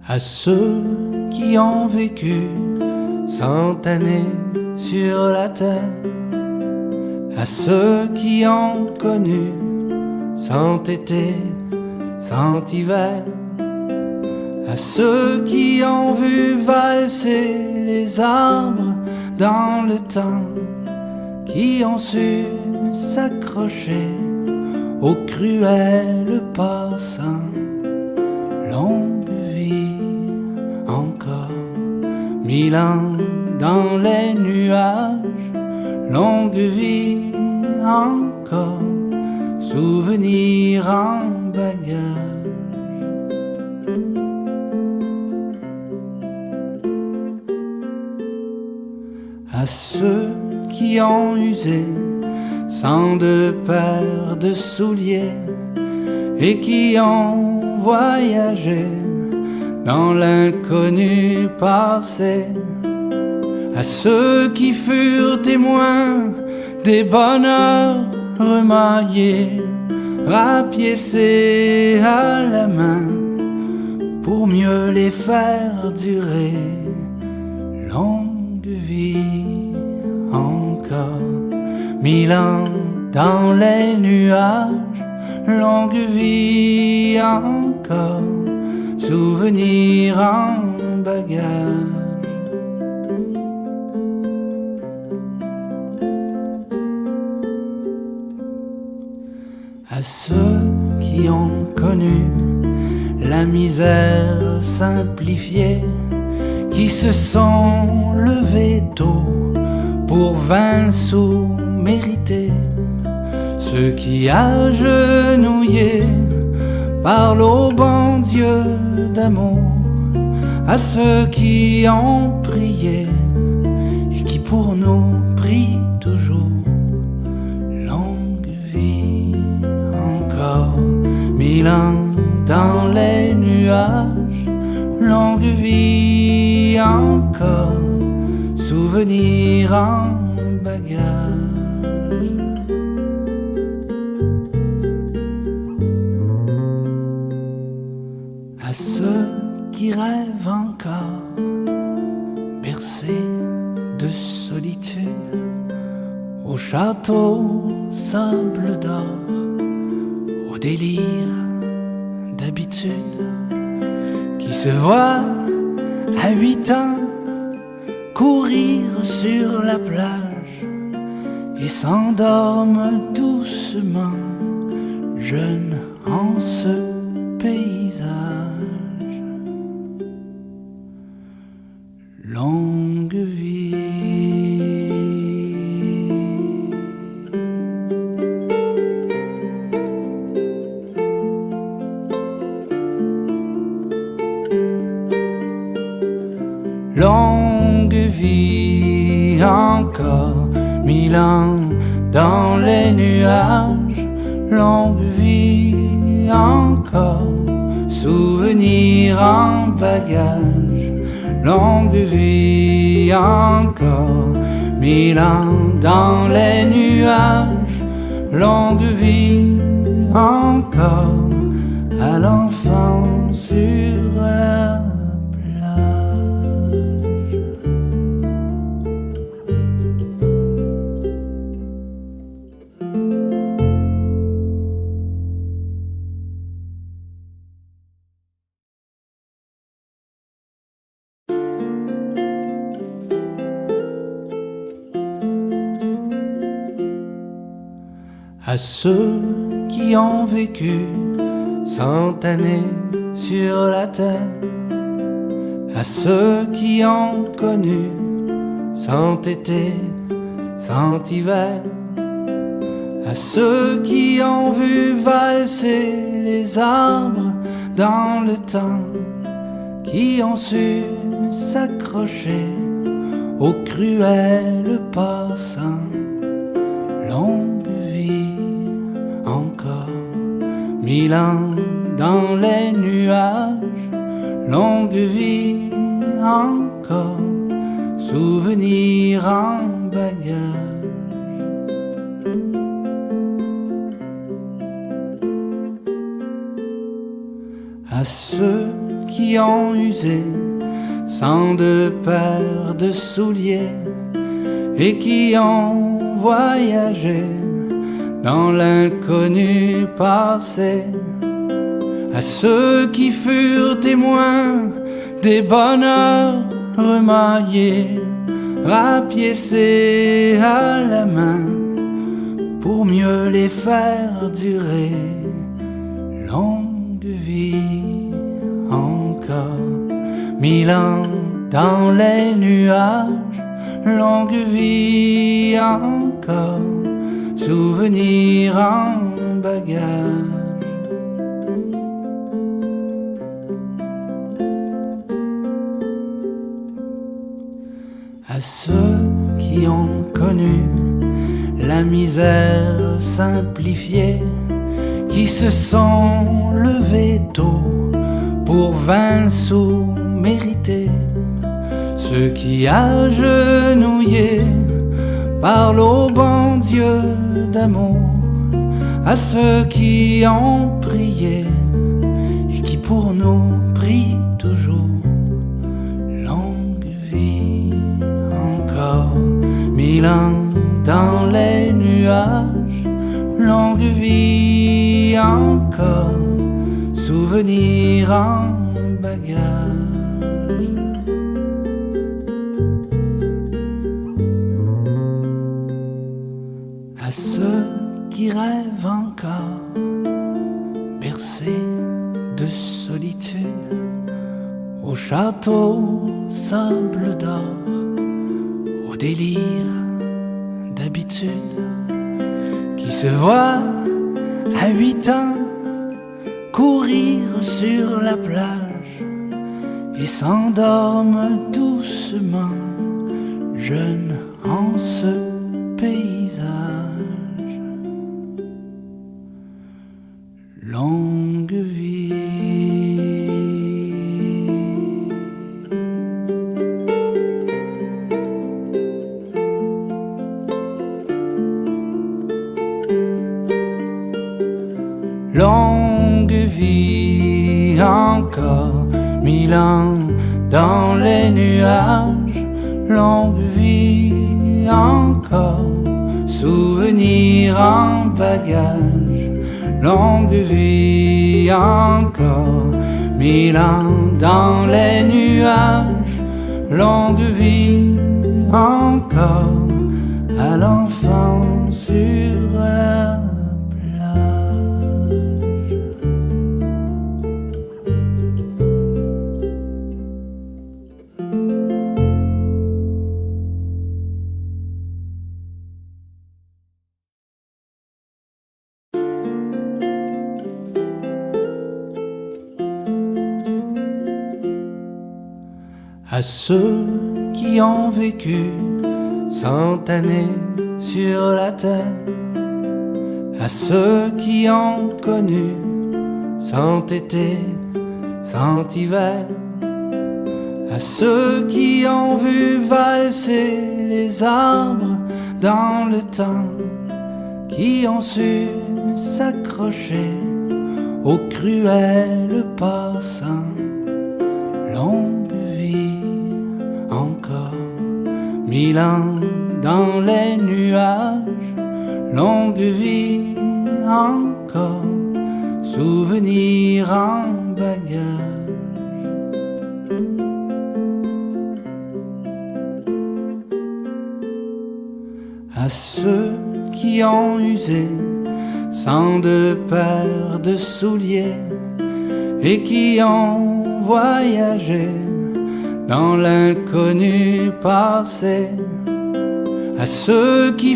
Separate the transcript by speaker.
Speaker 1: À ceux qui ont vécu 100 années sur la terre, à ceux qui ont connu 100 étés, 100 hivers, à ceux qui ont vu valser les arbres dans le temps, qui ont su s'accrocher au cruel passant. Longue vie encore, 1000 ans dans les nuages, longue vie encore, souvenir en bagage. À ceux qui ont usé 102 paires de souliers et qui ont voyagé dans l'inconnu passé, à ceux qui furent témoins des bonheurs remaillés, rapiécés à la main pour mieux les faire durer. Longue vie encore, 1000 ans dans les nuages, longue vie encore, souvenir en bagage. À ceux qui ont connu la misère simplifiée, qui se sont levés tôt pour 20 sous mérités, ceux qui agenouillés parlent au bon Dieu d'amour, à ceux qui ont prié et qui pour nous prient toujours. Longue vie encore, 1000 ans dans les nuages, longue vie encore, souvenir en bagage. À ceux qui rêvent encore, bercés de solitude, au château sable d'or, au délire d'habitude, qui se voient à 8 ans courir sur la plage et s'endorment doucement, jeunes en ce paysage. Longue vie. Longue vie encore, 1000 ans dans les nuages, longue vie encore, souvenir en bagage. Longue vie encore, 1000 ans dans les nuages, longue vie encore, à l'enfant sur la à ceux qui ont vécu 100 années sur la terre, à ceux qui ont connu 100 étés, 100 hivers, à ceux qui ont vu valser les arbres dans le temps, qui ont su s'accrocher au cruel passant. Longue vie encore, 1000 ans dans les nuages, longue vie encore, souvenir en bagage. À ceux qui ont usé sans de paires de souliers et qui ont voyagé dans l'inconnu passé, à ceux qui furent témoins des bonheurs remaillés, rapiécés à la main pour mieux les faire durer. Longue vie encore, 1000 ans dans les nuages, longue vie encore, souvenir en bagage. À ceux qui ont connu la misère simplifiée, qui se sont levés tôt pour 20 sous mérités, ceux qui agenouillés parlent au bon Dieu d'amour, à ceux qui ont prié et qui pour nous prient toujours. Longue vie encore, 1000 ans dans les nuages, longue vie encore, souvenir en bagage. À ceux qui rêvent encore, bercés de solitude, au château sable d'or, au délire d'habitude, qui se voient à 8 ans courir sur la plage et s'endorment doucement, jeunes en ce paysage. Longue vie. Longue vie encore, 1000 ans dans les nuages, longue vie encore, souvenir en bagage. Longue vie encore, 1000 ans dans les nuages, longue vie encore, à l'enfant sur la à ceux qui ont vécu 100 années sur la terre, à ceux qui ont connu 100 étés, 100 hivers, à ceux qui ont vu valser les arbres dans le temps, qui ont su s'accrocher aux cruels passants. Longue vie encore, 1000 ans dans les nuages, longue vie encore, souvenir en bagage. À ceux qui ont usé sans de paires de souliers et qui ont voyagé dans l'inconnu passé, à ceux qui